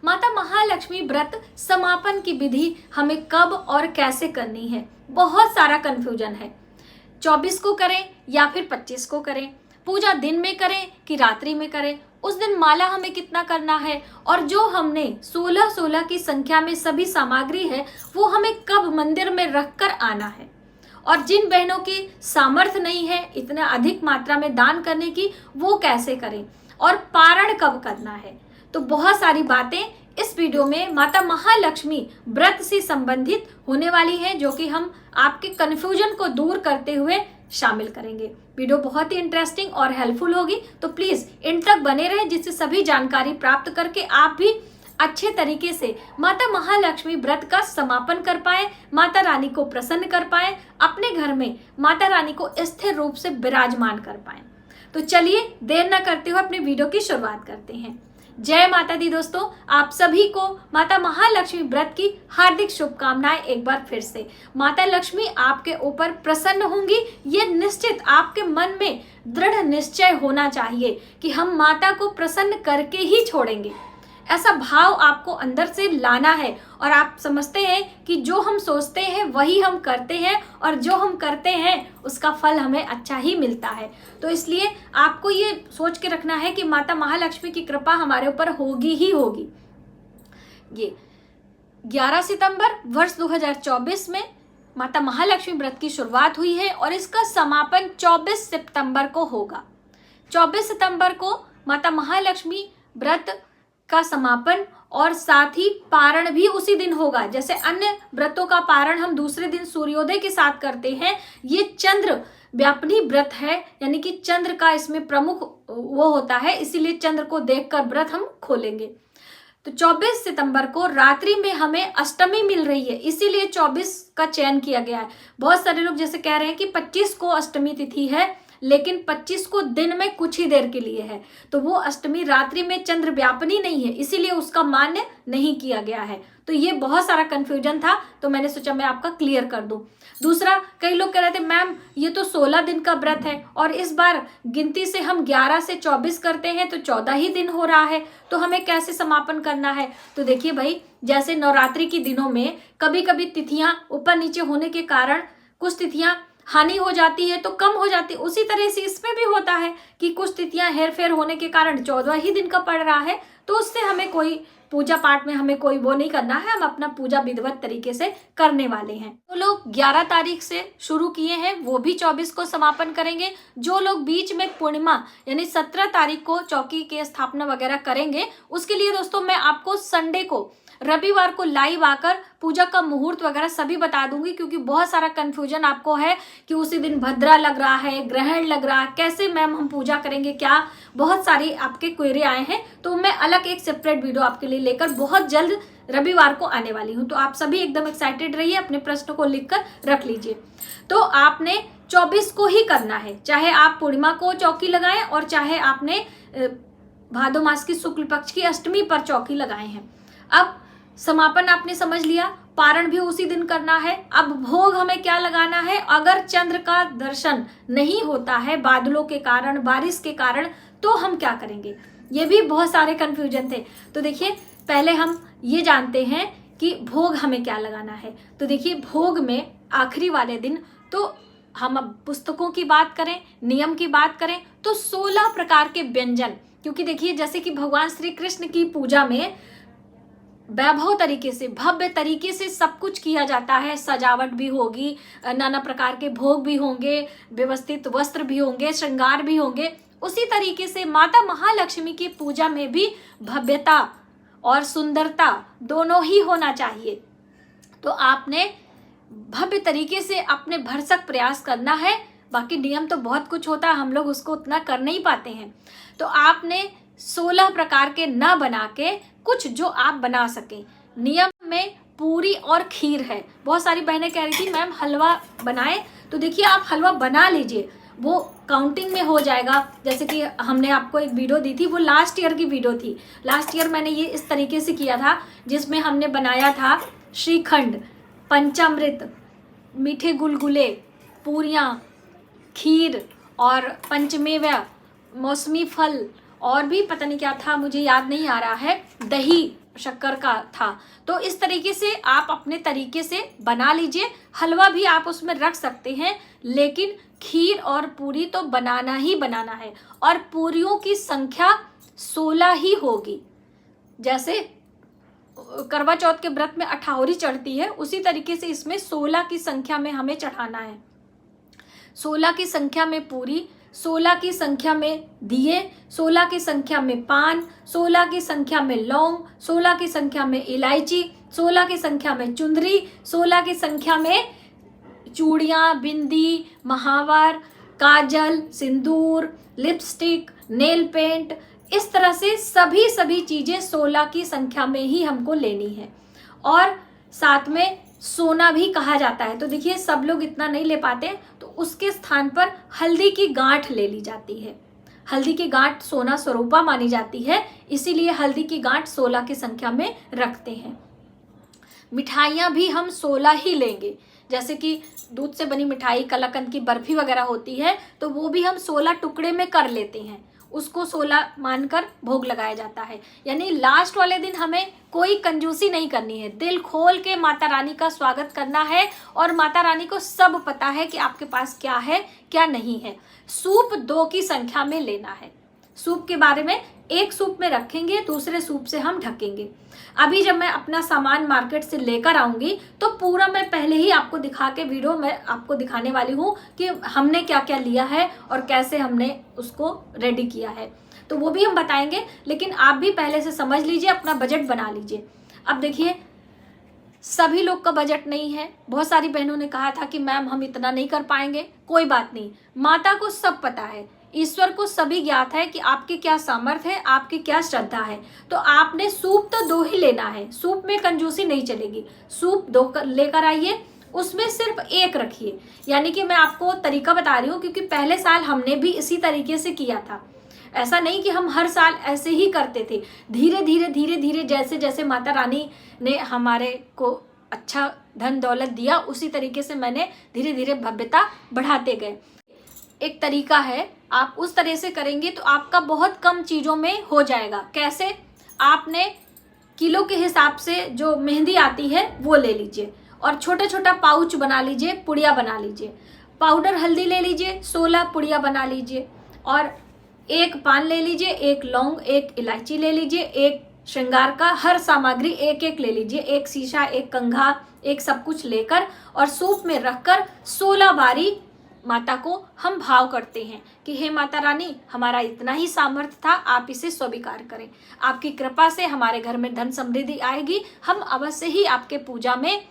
माता महालक्ष्मी व्रत समापन की विधि हमें कब और कैसे करनी है। बहुत सारा कंफ्यूजन है, 24 को करें या फिर 25 को करें, पूजा दिन में करें कि रात्रि में करें, उस दिन माला हमें कितना करना है, और जो हमने 16 की संख्या में सभी सामग्री है वो हमें कब मंदिर में रखकर आना है, और जिन बहनों की सामर्थ्य नहीं है इतना अधिक मात्रा में दान करने की वो कैसे करें, और पारण कब करना है। तो बहुत सारी बातें इस वीडियो में माता महालक्ष्मी व्रत से संबंधित होने वाली है, जो कि हम आपके कंफ्यूजन को दूर करते हुए शामिल करेंगे। वीडियो बहुत ही इंटरेस्टिंग और हेल्पफुल होगी, तो प्लीज एंड तक बने रहे, जिससे सभी जानकारी प्राप्त करके आप भी अच्छे तरीके से माता महालक्ष्मी व्रत का समापन कर पाए, माता रानी को प्रसन्न कर पाए, अपने घर में माता रानी को स्थिर रूप से विराजमान कर पाए। तो चलिए देर न करते हुए अपने वीडियो की शुरुआत करते हैं। जय माता दी दोस्तों, आप सभी को माता महालक्ष्मी व्रत की हार्दिक शुभकामनाएं। एक बार फिर से माता लक्ष्मी आपके ऊपर प्रसन्न होंगी, ये निश्चित आपके मन में दृढ़ निश्चय होना चाहिए कि हम माता को प्रसन्न करके ही छोड़ेंगे। ऐसा भाव आपको अंदर से लाना है, और आप समझते हैं कि जो हम सोचते हैं वही हम करते हैं, और जो हम करते हैं उसका फल हमें अच्छा ही मिलता है। तो इसलिए आपको ये सोच के रखना है कि माता महालक्ष्मी की कृपा हमारे ऊपर होगी ही होगी। ये 11 सितंबर वर्ष 2024 में माता महालक्ष्मी व्रत की शुरुआत हुई है, और इसका समापन 24 सितंबर को होगा। 24 सितंबर को माता महालक्ष्मी व्रत का समापन, और साथ ही पारण भी उसी दिन होगा। जैसे अन्य व्रतों का पारण हम दूसरे दिन सूर्योदय के साथ करते हैं, ये चंद्र व्यापनी व्रत है, यानी कि चंद्र का इसमें प्रमुख वो होता है, इसीलिए चंद्र को देखकर व्रत हम खोलेंगे। तो 24 सितंबर को रात्रि में हमें अष्टमी मिल रही है, इसीलिए 24 का चयन किया गया है। बहुत सारे लोग जैसे कह रहे हैं कि 25 को अष्टमी तिथि है, लेकिन 25 को दिन में कुछ ही देर के लिए है, तो वो अष्टमी रात्रि में चंद्र व्यापनी नहीं है, इसीलिए उसका मान्य नहीं किया गया है। तो ये बहुत सारा कंफ्यूजन था, तो मैंने सोचा मैं आपका क्लियर कर दूं। दूसरा, कई लोग कह रहे थे मैम ये तो 16 दिन का व्रत है, और इस बार गिनती से हम 11 से 24 करते हैं, तो 14 ही दिन हो रहा है, तो हमें कैसे समापन करना है। तो देखिए भाई, जैसे नवरात्रि के दिनों में कभी कभी तिथियां ऊपर नीचे होने के कारण कुछ तिथियां हानि हो जाती है तो कम हो जाती है, उसी तरह से इसमें भी होता है कि कुछ तिथियां हेर फेर होने के कारण 14 ही दिन का पड़ रहा है, तो उससे हमें कोई पूजा पाठ में हमें कोई वो नहीं करना है, हम अपना पूजा विधिवत तरीके से करने वाले हैं। तो लोग 11 तारीख से शुरू किए हैं वो भी 24 को समापन करेंगे। जो लोग बीच में पूर्णिमा यानी 17 तारीख को चौकी के स्थापना वगैरह करेंगे, उसके लिए दोस्तों मैं आपको संडे को, रविवार को लाइव आकर पूजा का मुहूर्त वगैरह सभी बता दूंगी, क्योंकि बहुत सारा कंफ्यूजन आपको है कि उसी दिन भद्रा लग रहा है, ग्रहण लग रहा है, कैसे मैम हम पूजा करेंगे, क्या बहुत सारी आपके क्वेरी आए हैं। तो मैं अलग एक सेपरेट वीडियो आपके लिए लेकर बहुत जल्द रविवार को आने वाली हूँ, तो आप सभी एकदम एक्साइटेड रहिए, अपने प्रश्न को लिखकर रख लीजिए। तो आपने 24 को ही करना है, चाहे आप पूर्णिमा को चौकी लगाएं और चाहे आपने भादो मास की शुक्ल पक्ष की अष्टमी पर चौकी लगाए हैं। अब समापन आपने समझ लिया, पारण भी उसी दिन करना है। अब भोग हमें क्या लगाना है, अगर चंद्र का दर्शन नहीं होता है बादलों के कारण, बारिश के कारण, तो हम क्या करेंगे, ये भी बहुत सारे कंफ्यूजन थे। तो देखिए पहले हम ये जानते हैं कि भोग हमें क्या लगाना है। तो देखिए भोग में आखिरी वाले दिन, तो हम अब पुस्तकों की बात करें, नियम की बात करें, तो 16 प्रकार के व्यंजन, क्योंकि देखिए जैसे कि भगवान श्री कृष्ण की पूजा में वैभव तरीके से, भव्य तरीके से सब कुछ किया जाता है, सजावट भी होगी, नाना प्रकार के भोग भी होंगे, व्यवस्थित वस्त्र भी होंगे, श्रृंगार भी होंगे। उसी तरीके से माता महालक्ष्मी की पूजा में भी भव्यता और सुंदरता दोनों ही होना चाहिए। तो आपने भव्य तरीके से अपने भरसक प्रयास करना है। बाकी नियम तो बहुत कुछ होता है, हम लोग उसको उतना कर नहीं पाते हैं। तो आपने 16 प्रकार के न बना के कुछ जो आप बना सकें। नियम में पूरी और खीर है। बहुत सारी बहनें कह रही थी मैम हलवा बनाएं, तो देखिए आप हलवा बना लीजिए, वो काउंटिंग में हो जाएगा। जैसे कि हमने आपको एक वीडियो दी थी, वो लास्ट ईयर की वीडियो थी। लास्ट ईयर मैंने ये इस तरीके से किया था, जिसमें हमने बनाया था श्रीखंड, पंचामृत, मीठे गुलगुले, पूरियाँ, खीर और पंचमेवा, मौसमी फल, और भी पता नहीं क्या था, मुझे याद नहीं आ रहा है, दही, शक्कर का था। तो इस तरीके से आप अपने तरीके से बना लीजिए। हलवा भी आप उसमें रख सकते हैं, लेकिन खीर और पूरी तो बनाना ही बनाना है, और पूरियों की संख्या 16 ही होगी। जैसे करवा चौथ के व्रत में अठौरी चढ़ती है, उसी तरीके से इसमें 16 की संख्या में हमें चढ़ाना है। 16 की संख्या में पूरी, 16 की संख्या में दिए, 16 की संख्या में पान, 16 की संख्या में लौंग, 16 की संख्या में इलायची, 16 की संख्या में चुंदरी, 16 की संख्या में चूड़ियाँ, बिंदी, महावर, काजल, सिंदूर, लिपस्टिक, नेल पेंट, इस तरह से सभी चीजें 16 की संख्या में ही हमको लेनी है। और साथ में सोना भी कहा जाता है। तो देखिए सब लोग इतना नहीं ले पाते, तो उसके स्थान पर हल्दी की गांठ ले ली जाती है। हल्दी की गांठ सोना स्वरूपा मानी जाती है, इसीलिए हल्दी की गांठ 16 की संख्या में रखते हैं। मिठाइयाँ भी हम 16 ही लेंगे। जैसे कि दूध से बनी मिठाई, कलाकंद की बर्फी वगैरह होती है, तो वो भी हम 16 टुकड़े में कर लेते हैं, उसको 16 मानकर भोग लगाया जाता है। यानी लास्ट वाले दिन हमें कोई कंजूसी नहीं करनी है, दिल खोल के माता रानी का स्वागत करना है, और माता रानी को सब पता है कि आपके पास क्या है क्या नहीं है। सूप 2 की संख्या में लेना है। सूप के बारे में, एक सूप में रखेंगे, दूसरे सूप से हम ढकेंगे। अभी जब मैं अपना सामान मार्केट से लेकर आऊंगी तो पूरा मैं पहले ही आपको दिखा के वीडियो में आपको दिखाने वाली हूँ कि हमने क्या क्या लिया है और कैसे हमने उसको रेडी किया है, तो वो भी हम बताएंगे। लेकिन आप भी पहले से समझ लीजिए, अपना बजट बना लीजिए। अब देखिए सभी लोग का बजट नहीं है। बहुत सारी बहनों ने कहा था कि मैम हम इतना नहीं कर पाएंगे। कोई बात नहीं, माता को सब पता है, ईश्वर को सभी ज्ञात है कि आपकी क्या सामर्थ्य है, आपकी क्या श्रद्धा है। तो आपने सूप तो 2 ही लेना है, सूप में कंजूसी नहीं चलेगी। सूप 2 लेकर आइए, उसमें सिर्फ 1 रखिए। यानी कि मैं आपको तरीका बता रही हूँ, क्योंकि पहले साल हमने भी इसी तरीके से किया था। ऐसा नहीं कि हम हर साल ऐसे ही करते थे, धीरे धीरे जैसे जैसे माता रानी ने हमारे को अच्छा धन दौलत दिया, उसी तरीके से मैंने धीरे धीरे भव्यता बढ़ाते गए। एक तरीका है, आप उस तरह से करेंगे तो आपका बहुत कम चीज़ों में हो जाएगा। कैसे? आपने किलो के हिसाब से जो मेहंदी आती है वो ले लीजिए, और छोटा छोटा पाउच बना लीजिए, पुड़िया बना लीजिए। पाउडर हल्दी ले लीजिए, 16 पुड़िया बना लीजिए, और 1 पान ले लीजिए, 1 लौंग, 1 इलायची ले लीजिए, 1 श्रृंगार का हर सामग्री 1 ले लीजिए, 1 शीशा, 1 कंघा, 1 सब कुछ लेकर और सूप में रखकर 16 बारी माता को हम भाव करते हैं कि हे माता रानी, हमारा इतना ही सामर्थ्य था, आप इसे स्वीकार करें। आपकी कृपा से हमारे घर में धन समृद्धि आएगी, हम अवश्य ही आपके पूजा में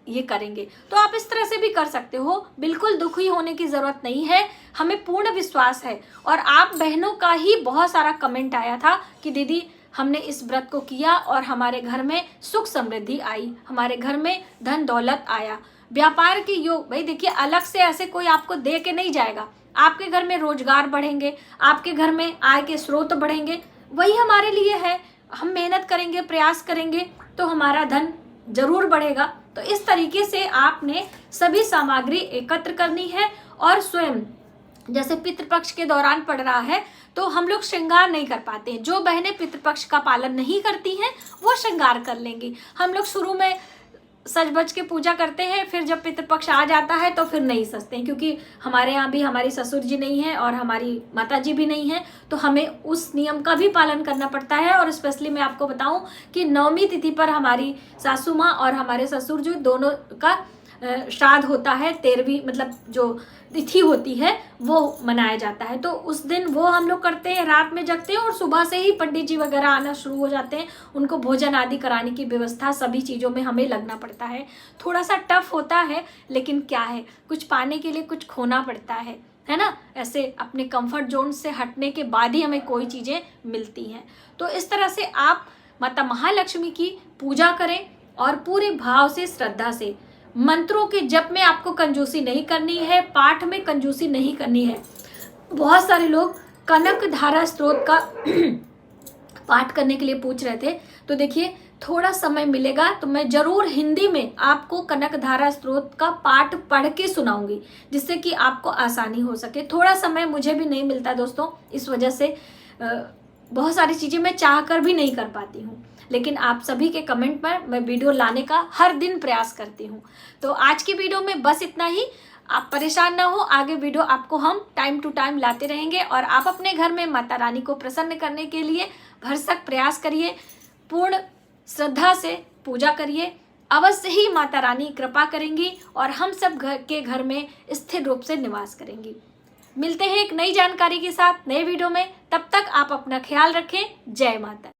ये करेंगे। तो आप इस तरह से भी कर सकते हो, बिल्कुल दुखी होने की जरूरत नहीं है। हमें पूर्ण विश्वास है, और आप बहनों का ही बहुत सारा कमेंट आया था कि दीदी हमने इस व्रत को किया और हमारे घर में सुख समृद्धि आई, हमारे घर में धन दौलत आया, व्यापार के योग। भाई देखिए, अलग से ऐसे कोई आपको दे के नहीं जाएगा। आपके घर में रोजगार बढ़ेंगे, आपके घर में आय के स्रोत बढ़ेंगे, वही हमारे लिए है। हम मेहनत करेंगे, प्रयास करेंगे तो हमारा धन जरूर बढ़ेगा। तो इस तरीके से आपने सभी सामग्री एकत्र करनी है, और स्वयं जैसे पितृपक्ष के दौरान पड़ रहा है तो हम लोग श्रृंगार नहीं कर पाते हैं। जो बहनें पितृपक्ष का पालन नहीं करती हैं वो श्रृंगार कर लेंगी। हम लोग शुरू में सज बज के पूजा करते हैं, फिर जब पितृपक्ष आ जाता है तो फिर नहीं सजते हैं, क्योंकि हमारे यहाँ भी हमारी ससुर जी नहीं है और हमारी माता जी भी नहीं है, तो हमें उस नियम का भी पालन करना पड़ता है। और स्पेशली मैं आपको बताऊं कि 9वीं तिथि पर हमारी सासू माँ और हमारे ससुर जो दोनों का श्राद्ध होता है, 13वीं मतलब जो तिथि होती है वो मनाया जाता है। तो उस दिन वो हम लोग करते हैं, रात में जगते हैं और सुबह से ही पंडित जी वगैरह आना शुरू हो जाते हैं। उनको भोजन आदि कराने की व्यवस्था, सभी चीज़ों में हमें लगना पड़ता है। थोड़ा सा टफ होता है, लेकिन क्या है, कुछ पाने के लिए कुछ खोना पड़ता है ना। ऐसे अपने कंफर्ट जोन से हटने के बाद ही हमें कोई चीज़ें मिलती हैं। तो इस तरह से आप माता महालक्ष्मी की पूजा करें, और पूरे भाव से, श्रद्धा से। मंत्रों के जप में आपको कंजूसी नहीं करनी है, पाठ में कंजूसी नहीं करनी है। बहुत सारे लोग कनक धारा स्त्रोत का पाठ करने के लिए पूछ रहे थे, तो देखिए थोड़ा समय मिलेगा तो मैं जरूर हिंदी में आपको कनक धारा स्त्रोत का पाठ पढ़ के सुनाऊंगी, जिससे कि आपको आसानी हो सके। थोड़ा समय मुझे भी नहीं मिलता दोस्तों, इस वजह से बहुत सारी चीज़ें मैं चाह कर भी नहीं कर पाती हूँ। लेकिन आप सभी के कमेंट पर मैं वीडियो लाने का हर दिन प्रयास करती हूँ। तो आज की वीडियो में बस इतना ही। आप परेशान ना हो, आगे वीडियो आपको हम टाइम टू टाइम लाते रहेंगे और आप अपने घर में माता रानी को प्रसन्न करने के लिए भरसक प्रयास करिए, पूर्ण श्रद्धा से पूजा करिए। अवश्य ही माता रानी कृपा करेंगी और हम सब घर में स्थिर रूप से निवास करेंगी। मिलते हैं एक नई जानकारी के साथ नए वीडियो में। तब तक आप अपना ख्याल रखें। जय माता।